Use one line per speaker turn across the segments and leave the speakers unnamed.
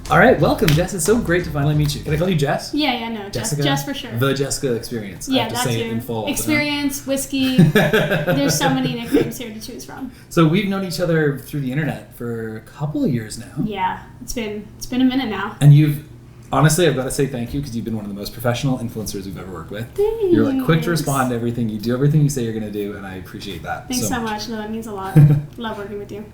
All right, welcome, Jess. It's so great to finally meet you. Can I call you Jess?
Yeah, no,
Jessica?
Jess for sure.
The Jessica Experience.
Yeah,
I have to
that
say
too.
it in full.
Experience, whiskey. There's so many nicknames here to choose from.
So we've known each other through the internet for a couple of years now.
Yeah, it's been a minute now.
And honestly, I've got to say thank you because you've been one of the most professional influencers we've ever worked with.
Thanks.
You're like quick to respond to everything. You do everything you say you're going to do, and I appreciate that.
Thanks so much. No, that means a lot. Love working with you.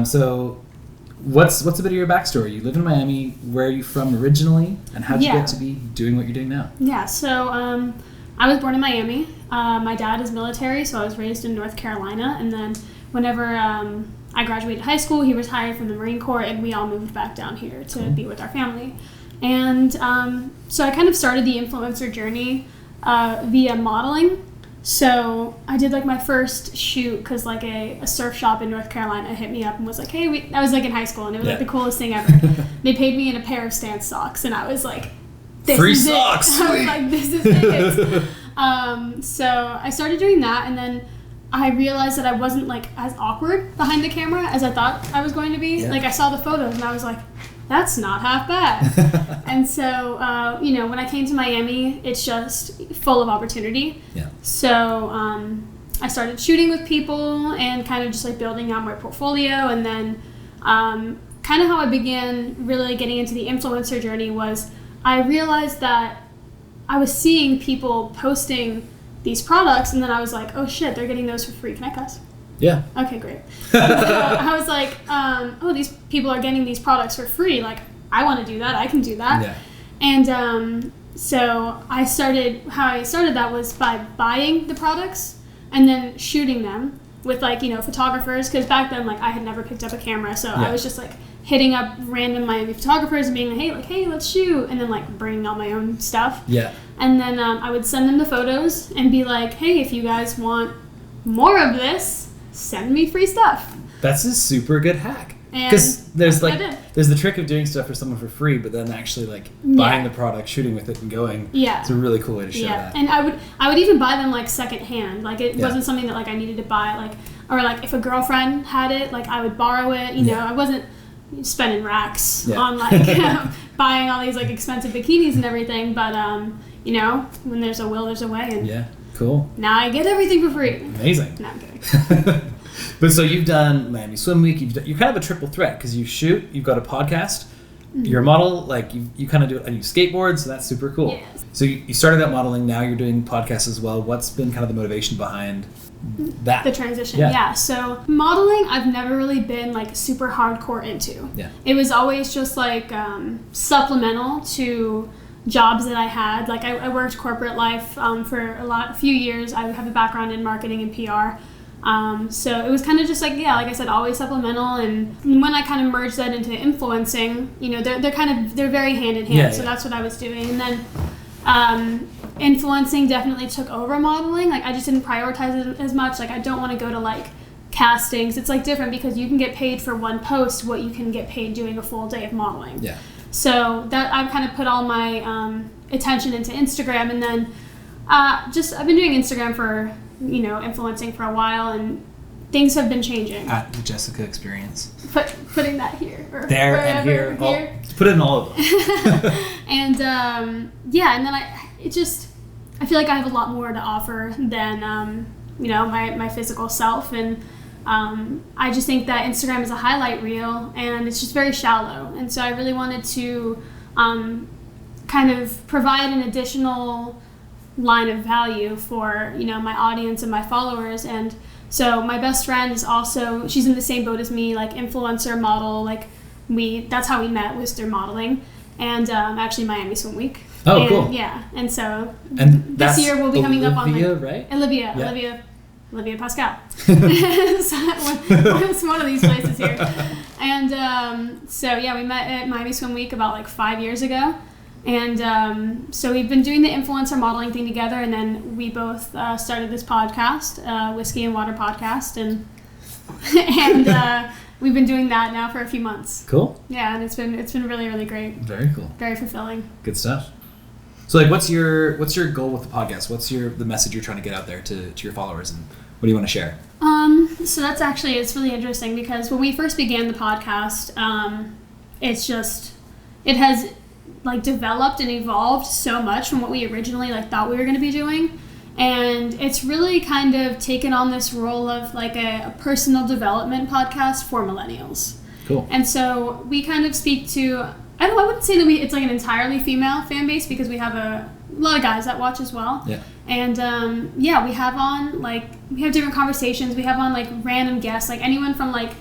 So what's a bit of your backstory? You live in Miami. Where are you from originally, and how did you get to be doing what you're doing now?
Yeah, so I was born in Miami. My dad is military, so I was raised in North Carolina, and then whenever I graduated high school, he retired from the Marine Corps, and we all moved back down here to be with our family. And so I kind of started the influencer journey via modeling. So I did like my first shoot because like a surf shop in North Carolina hit me up and was like, hey, I was like in high school and it was like the coolest thing ever. They paid me in a pair of Stance socks and I was like, this
free
is
socks.
It. I was like, this is it. So I started doing that and then I realized that I wasn't like as awkward behind the camera as I thought I was going to be.
Yeah.
Like I saw the photos and I was like, that's not half bad. And so, when I came to Miami, it's just full of opportunity.
Yeah.
So I started shooting with people and kind of just like building out my portfolio. And then kind of how I began really getting into the influencer journey was I realized that I was seeing people posting these products and then I was like, oh shit, they're getting those for free. Can I cuss?
Yeah.
Okay, great. So I was like, these people are getting these products for free. Like, I want to do that. I can do that.
Yeah.
And so how I started that was by buying the products and then shooting them with like, photographers. Because back then, like, I had never picked up a camera. So I was just like hitting up random Miami photographers and being like, hey, let's shoot. And then like bringing all my own stuff.
Yeah.
And then I would send them the photos and be like, hey, if you guys want more of this, send me free stuff.
That's a super good hack. Because there's the trick of doing stuff for someone for free, but then actually like buying the product, shooting with it, and going.
Yeah,
it's a really cool way to show that.
And I would even buy them like secondhand. Like it wasn't something that like I needed to buy. Like or like if a girlfriend had it, like I would borrow it. You know, I wasn't spending racks on like buying all these like expensive bikinis and everything. But when there's a will, there's a way. And
cool.
Now I get everything for free.
Amazing.
No, I'm kidding.
But so you've done Miami Swim Week. You're kind of a triple threat because you shoot, you've got a podcast, you're a model, like you kind of do it, and you skateboard, so that's super cool.
Yes.
So you started out modeling, now you're doing podcasts as well. What's been kind of the motivation behind that?
The transition, yeah. So modeling, I've never really been like super hardcore into.
Yeah.
It was always just like supplemental to jobs that I had. Like I worked corporate life for a few years. I have a background in marketing and PR. So it was kind of just like, like I said, always supplemental. And when I kind of merged that into influencing, they're very hand in hand. So that's what I was doing. And then influencing definitely took over modeling. Like I just didn't prioritize it as much. Like I don't want to go to like castings. It's like different because you can get paid for one post what you can get paid doing a full day of modeling. Yeah. So that I've kind of put all my attention into Instagram. And then I've been doing Instagram for influencing for a while, and things have been changing.
At the Jessica Experience.
Putting that here. Or
there and here. Put it in all of them.
And and then I feel like I have a lot more to offer than my physical self, and I just think that Instagram is a highlight reel, and it's just very shallow, and so I really wanted to kind of provide an additional line of value for my audience and my followers. And so my best friend is also, she's in the same boat as me, like influencer model, like that's how we met, was through modeling, and actually Miami Swim Week.
Cool.
And so
this
year we'll be coming up on
right?
Olivia Pascal. So it's one of these places here. And we met at Miami Swim Week about like 5 years ago. And so we've been doing the influencer modeling thing together, and then we both started this podcast, Whiskey and Water Podcast, and we've been doing that now for a few months.
Cool.
Yeah, and it's been really, really great.
Very cool.
Very fulfilling.
Good stuff. So like, what's your goal with the podcast? What's the message you're trying to get out there to your followers, and what do you want to share?
So that's actually, it's really interesting because when we first began the podcast, it has like developed and evolved so much from what we originally like thought we were going to be doing. And it's really kind of taken on this role of like a personal development podcast for millennials.
Cool.
And so we kind of speak to, I wouldn't say that it's like an entirely female fan base, because we have a lot of guys that watch as well.
Yeah.
And we have on we have different conversations. We have on like random guests, like anyone from like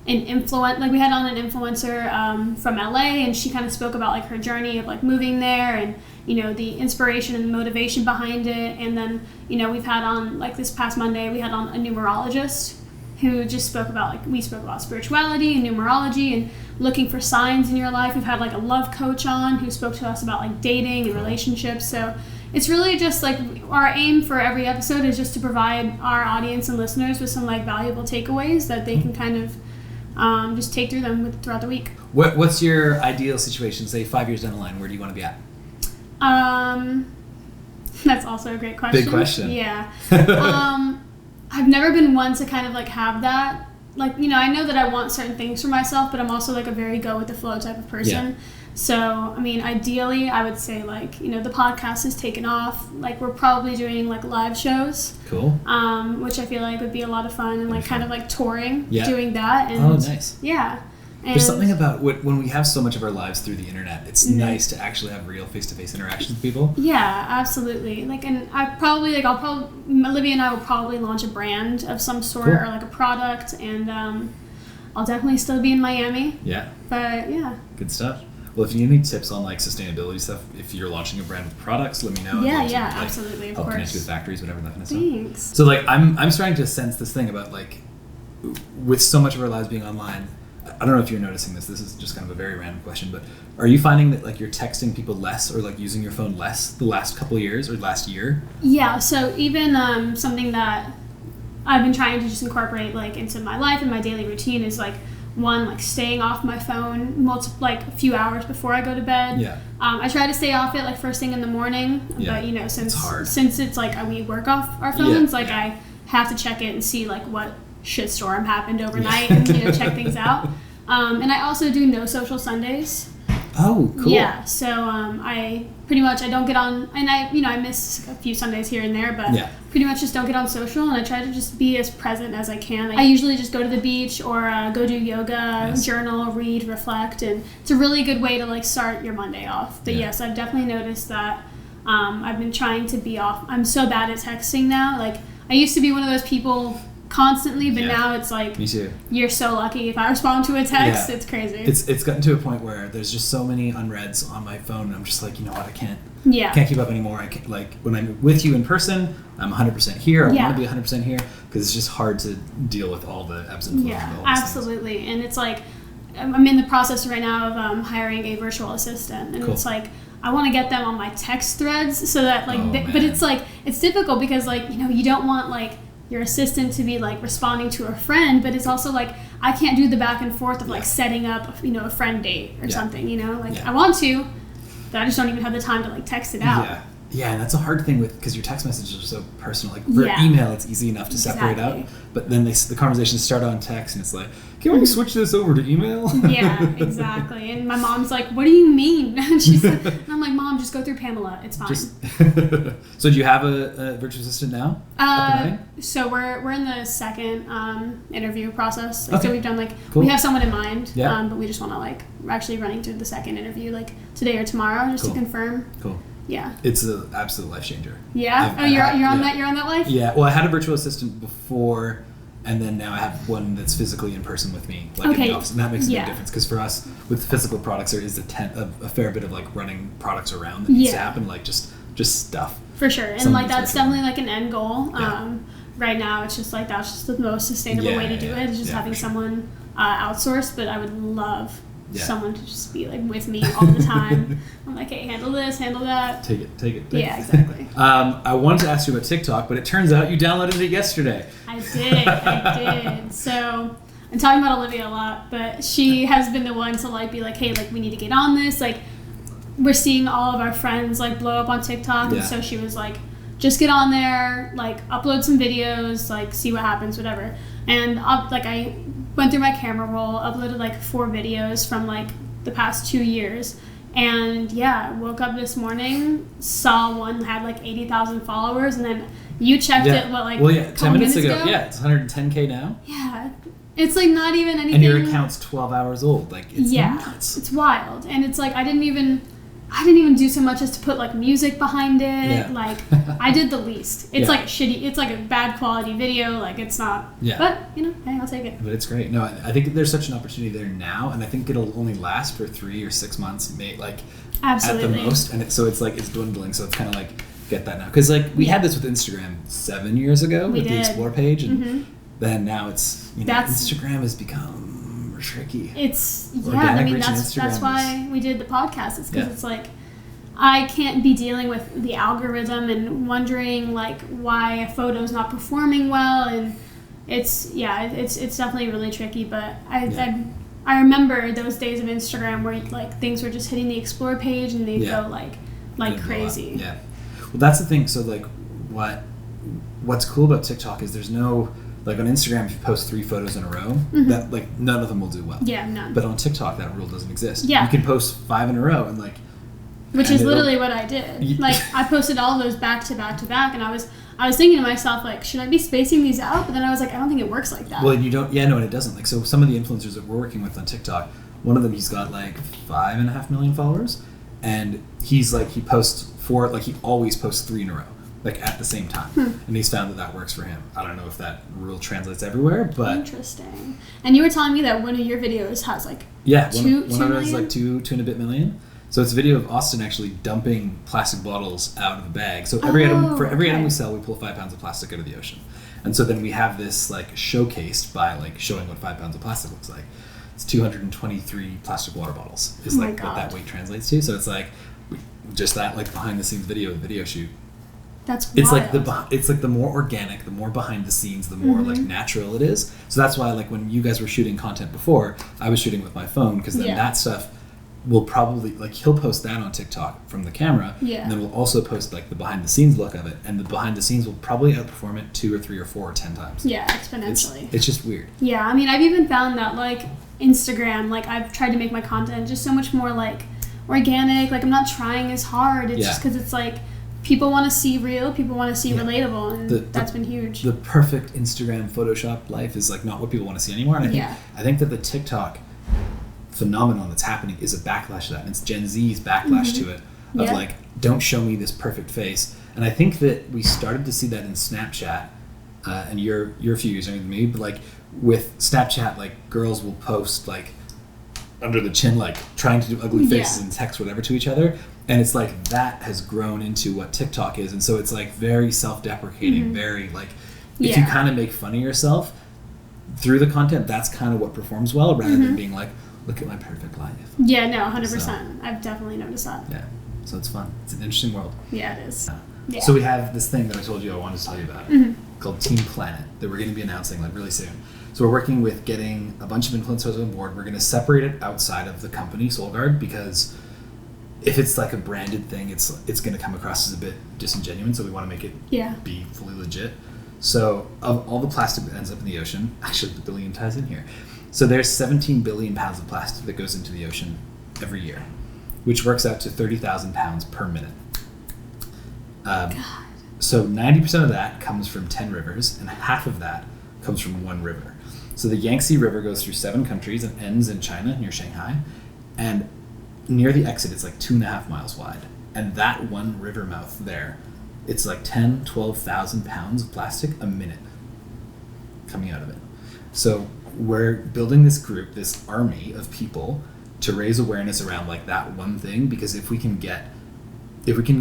we had on an influencer from LA, and she kind of spoke about like her journey of like moving there, and the inspiration and motivation behind it. And then we've had on, like this past Monday, we had on a numerologist who just spoke about we spoke about spirituality and numerology and looking for signs in your life. We've had like a love coach on who spoke to us about like dating and relationships. So it's really just like our aim for every episode is just to provide our audience and listeners with some like valuable takeaways that they can kind of just take through them throughout the week.
What's your ideal situation? Say 5 years down the line, where do you want to be at?
That's also a great question.
Big question.
Yeah. I've never been one to kind of like have that. Like, I know that I want certain things for myself, but I'm also like a very go with the flow type of person. Yeah. So, I mean, ideally, I would say like, the podcast has taken off. Like, we're probably doing like live shows.
Cool.
Which I feel like would be a lot of fun, and like kind of like touring, doing that. And,
oh, nice.
Yeah. And
there's something about when we have so much of our lives through the internet, it's nice to actually have real face-to-face interactions with people.
Yeah, absolutely. Like, and Olivia and I will probably launch a brand of some sort, cool, or like a product, and I'll definitely still be in Miami.
Yeah.
But yeah.
Good stuff. Well, if you need any tips on like sustainability stuff, if you're launching a brand of products, let me know.
Yeah, absolutely. Of
help
course.
Connect you with factories, whatever that kind of stuff.
Thanks.
So like I'm starting to sense this thing about like, with so much of our lives being online, I don't know if you're noticing this. This is just kind of a very random question, but are you finding that like you're texting people less or like using your phone less the last couple of years or last year?
Yeah. So even something that I've been trying to just incorporate like into my life and my daily routine is like, one, like staying off my phone like a few hours before I go to bed.
Yeah.
I try to stay off it like first thing in the morning, but since it's like we work off our phones, I have to check it and see like what shitstorm happened overnight and check things out. And I also do no social Sundays.
Oh, cool.
Yeah, so I don't get on, and I miss a few Sundays here and there, but pretty much just don't get on social, and I try to just be as present as I can. I usually just go to the beach or go do yoga, journal, read, reflect, and it's a really good way to like start your Monday off. But yes, I've definitely noticed that I've been trying to be off. I'm so bad at texting now. Like, I used to be one of those people constantly, but now it's like,
me too. You're
so lucky if I respond to a text. It's crazy.
It's gotten to a point where there's just so many unreads on my phone, and I'm just like, you know what, I can't keep up anymore. I can't, like, when I'm with you in person, I'm 100% here. I want to be 100% here, because it's just hard to deal with all the ebbs and flows.
Yeah, absolutely. Things. And it's like, I'm in the process right now of hiring a virtual assistant, and it's like, I want to get them on my text threads so that like, but it's like, it's difficult because like, you don't want like your assistant to be like responding to a friend, but it's also like I can't do the back and forth of like setting up a friend date or something, I want to, but I just don't even have the time to like text it out.
Yeah, and that's a hard thing because your text messages are so personal. Like for email, it's easy enough to separate out, but then the conversations start on text, and it's like, can we switch this over to email?
Yeah, exactly. And my mom's like, "What do you mean?" And I'm like, "Mom, just go through Pamela. It's fine."
So do you have a virtual assistant now?
So we're in the second interview process. So we've done
cool.
We have someone in mind, but we just want to we're actually running through the second interview today or tomorrow just to confirm.
Cool.
Yeah.
It's an absolute life changer.
Yeah? You're on that life?
Yeah. Well, I had a virtual assistant before, and then now I have one that's physically in person with me, in the office. And that makes a big difference, because for us, with physical products, there is a fair bit of running products around that needs to happen, just stuff.
For sure. And that's definitely an end goal. Right now, it's just that's just the most sustainable way to do it, is just having someone outsourced, but I would love someone to just be with me all the time. I'm like, hey, handle this, handle that.
Take it.
Yeah, exactly.
I wanted to ask you about TikTok, but it turns out you downloaded it yesterday.
I did. So I'm talking about Olivia a lot, but she has been the one to be like, hey, we need to get on this. We're seeing all of our friends blow up on TikTok, and so she was like, just get on there, upload some videos, see what happens, whatever. And I went through my camera roll, uploaded 4 videos from the past 2 years, And yeah, woke up this morning, saw one had like 80,000 followers, and then you checked it, what, like
10 minutes ago? Yeah, it's 110K now.
Yeah. It's like not even anything.
And your account's 12 hours old. Like, it's nuts.
It's wild. And it's like I didn't even do so much as to put like music behind it.
Yeah.
Like I did the least. It's like shitty. It's like a bad quality video. Like it's not.
Yeah.
But hey, I'll take it.
But it's great. No, I think there's such an opportunity there now, and I think it'll only last for 3 or 6 months,
Absolutely.
at the most. And so it's like it's dwindling. So it's kind of like get that now because like we had this with Instagram 7 years ago with the Explore page, and then now it's Instagram has become tricky.
It's
Organic
I mean
reach on
that's
Instagram
why we did the podcast. It's because it's like I can't be dealing with the algorithm and wondering like why a photo's not performing well, and it's definitely really tricky. But I remember those days of Instagram where like things were just hitting the Explore page and they go like crazy.
Yeah. Well, that's the thing. So like what's cool about TikTok is there's no. Like on Instagram, if you post 3 photos in a row, that like none of them will do well. Yeah, none. But on TikTok, that rule doesn't exist.
Yeah.
You can post 5 in a row and like.
Which is literally what I did. Like I posted all of those back to back to back, and I was thinking to myself like, should I be spacing these out? But then I was like, I don't think it works like that.
Well, you don't. Yeah, no, and it doesn't. Like so, some of the influencers that we're working with on TikTok, one of them he's got like 5.5 million followers, and he's like he posts 4. Like he always posts 3 in a row. Like at the same time, and he's found that works for him. I don't know if that rule translates everywhere, but
interesting. And you were telling me that one of your videos has like
one of it is like 2 and a bit million. So it's a video of Austin actually dumping plastic bottles out of a bag. So every item we sell, we pull 5 pounds of plastic out of the ocean, and so then we have this like showcased by like showing what 5 pounds of plastic looks like. It's 223 plastic water bottles is like what that weight translates to. So it's like just that like behind the scenes video shoot.
That's wild.
It's like the more organic, the more behind the scenes, the more like natural it is. So that's why like when you guys were shooting content before, I was shooting with my phone because then that stuff will probably like he'll post that on TikTok from the camera, and then we'll also post like the behind the scenes look of it, and the behind the scenes will probably outperform it 2 or 3 or 4 or 10 times.
Yeah, exponentially.
It's just weird.
Yeah, I mean I've even found that like Instagram, like I've tried to make my content just so much more like organic. Like I'm not trying as hard. It's just because it's like. People want to see real, people want to see relatable, and that's been huge. The perfect Instagram Photoshop life is like not what people want to see anymore. And I think that the TikTok phenomenon that's happening is a backlash to that. And it's Gen Z's backlash to it of like, don't show me this perfect face. And I think that we started to see that in Snapchat, and you're a few years younger than me, but like with Snapchat, like girls will post like under the chin, like trying to do ugly faces and text whatever to each other. And it's like that has grown into what TikTok is. And so it's like very self-deprecating, very like, if you kind of make fun of yourself through the content, that's kind of what performs well rather than being like, look at my perfect life. Yeah, no, 100%. So, I've definitely noticed that. Yeah. So it's fun. It's an interesting world. Yeah, it is. Yeah. So we have this thing that I told you I wanted to tell you about called Team Planet that we're going to be announcing like really soon. So we're working with getting a bunch of influencers on board. We're going to separate it outside of the company, SoulGuard, because if it's like a branded thing, it's going to come across as a bit disingenuous. So we want to make it be fully legit. So of all the plastic that ends up in the ocean, actually the billion ties in here. So there's 17 billion pounds of plastic that goes into the ocean every year, which works out to 30,000 pounds per minute. So 90% of that comes from 10 rivers, and half of that comes from one river. So the Yangtze River goes through 7 countries and ends in China near Shanghai. And near the exit, it's like 2.5 miles wide. And that one river mouth there, it's like 12,000 pounds of plastic a minute coming out of it. So we're building this group, this army of people to raise awareness around like that one thing, because if we can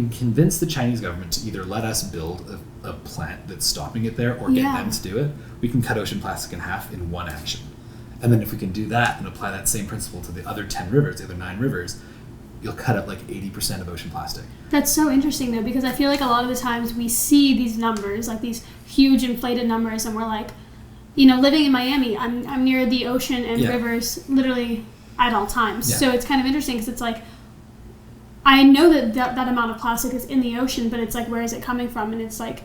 convince the Chinese government to either let us build a plant that's stopping it there or get them to do it, we can cut ocean plastic in half in one action. And then if we can do that and apply that same principle to the other 10 rivers, the other 9 rivers, you'll cut out like 80% of ocean plastic. That's so interesting though, because I feel like a lot of the times we see these numbers, like these huge inflated numbers, and we're like, living in Miami, I'm near the ocean and rivers literally at all times. So it's kind of interesting because it's like, I know that amount of plastic is in the ocean, but it's like, where is it coming from? And it's like,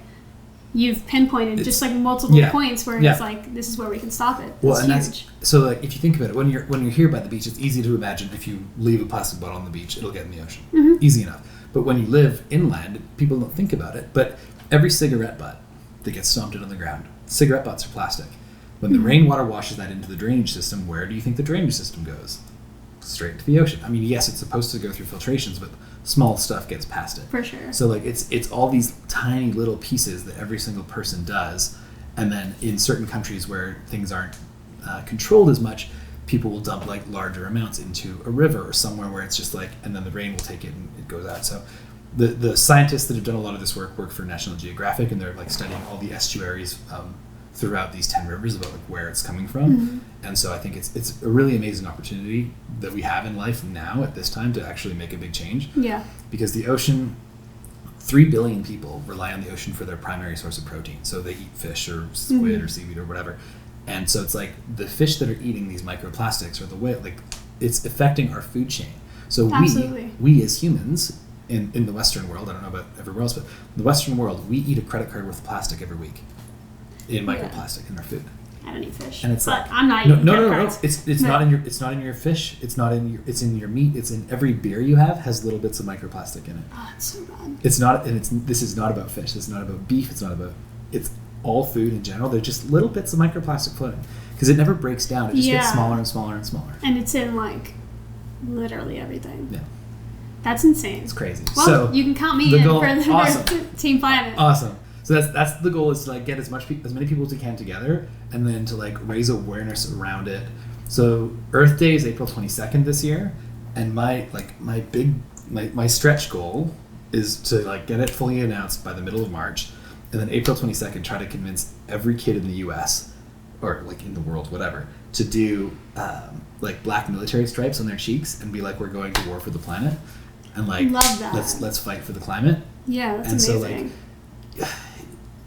you've pinpointed
It's-
just like multiple
yeah.
points where
Yeah.
it's like, this is where we can stop it.
Well,
It's
and
huge.
that's so like if you think about it, when you're here by the beach, it's easy to imagine if you leave a plastic bottle on the beach, it'll get in the ocean.
Mm-hmm.
Easy enough. But when you live inland, people don't think about it. But every cigarette butt that gets stomped on the ground, cigarette butts are plastic. When the
Mm-hmm.
rainwater washes that into the drainage system, where do you think the drainage system goes? Straight to the ocean. I mean, yes, it's supposed to go through filtrations, but small stuff gets past it.
For sure.
So like it's all these tiny little pieces that every single person does, and then in certain countries where things aren't controlled as much, people will dump like larger amounts into a river or somewhere where it's just like, and then the rain will take it and it goes out. So the scientists that have done a lot of this work for National Geographic, and they're like studying all the estuaries throughout these 10 rivers about like where it's coming from.
Mm-hmm.
And so I think it's a really amazing opportunity that we have in life now at this time to actually make a big change.
Yeah.
Because the ocean, 3 billion people rely on the ocean for their primary source of protein. So they eat fish or squid or seaweed or whatever. And so it's like the fish that are eating these microplastics or the whale, like it's affecting our food chain. So
Absolutely.
we as humans in the Western world, I don't know about everywhere else, but in the Western world, we eat a credit card worth of plastic every week in microplastic in our food.
I don't eat fish.
And it's
but
like
I'm not
no,
eating
no,
credit
no, no.
cards.
It's
No.
not in your fish. It's in your meat. It's in every beer you have has little bits of microplastic in it.
Oh, it's so bad.
It's not, and this is not about fish. It's not about beef. It's all food in general. They're just little bits of microplastic floating because it never breaks down. It just gets
Yeah.
smaller and smaller and smaller.
And it's in like literally everything.
Yeah,
That's insane.
it's crazy.
Well,
So
you can count me
the
in
goal-
for
awesome.
Team Planet.
Awesome. So that's the goal, is to like get as many people as we can together, and then to like raise awareness around it. So Earth Day is April 22nd this year, and my stretch goal is to like get it fully announced by the middle of March, and then April 22nd try to convince every kid in the U.S. or like in the world, whatever, to do like black military stripes on their cheeks and be like, we're going to war for the planet, and like
Love that.
let's fight for the climate.
Yeah, that's
And so,
amazing.
like,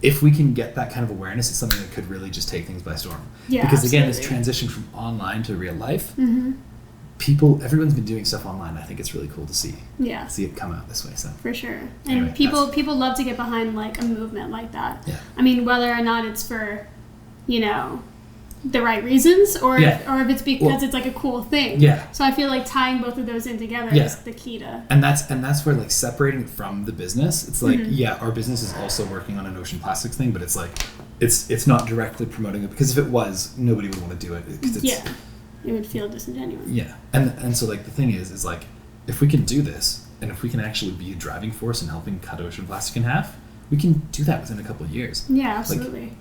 if we can get that kind of awareness, it's something that could really just take things by storm.
Yeah,
because again, this
absolutely.
transition from online to real life,
Mm-hmm.
everyone's been doing stuff online. I think it's really cool to see
Yeah,
it come out this way. So
for sure. And
Anyway,
people love to get behind like a movement like that.
yeah,
I mean, whether or not it's for, the right reasons, or
Yeah.
if it's because
Well,
it's like a cool thing.
yeah.
So I feel like tying both of those in together
Yeah.
is the key to.
And that's where like separating it from the business, it's like,
Mhm.
yeah, our business is also working on an ocean plastics thing, but it's like it's not directly promoting it, because if it was, nobody would want to do it, 'cause it's,
Yeah, it would feel disingenuous.
yeah. And so like the thing is like, if we can do this, and if we can actually be a driving force in helping cut ocean plastic in half, we can do that within a couple of years.
Yeah, absolutely.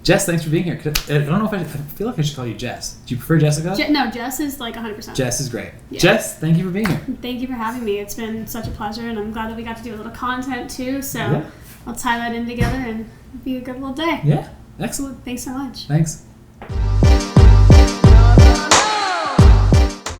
Jess, thanks for being here. I don't know if I feel like I should call you Jess. Do you prefer Jessica?
No, Jess is like 100%.
Jess is great.
Yeah.
Jess, thank you for being here.
Thank you for having me. It's been such a pleasure, and I'm glad that we got to do a little content too. So
Yeah.
I'll tie that in together and be a good little day.
Yeah, excellent.
Thanks so much.
Thanks.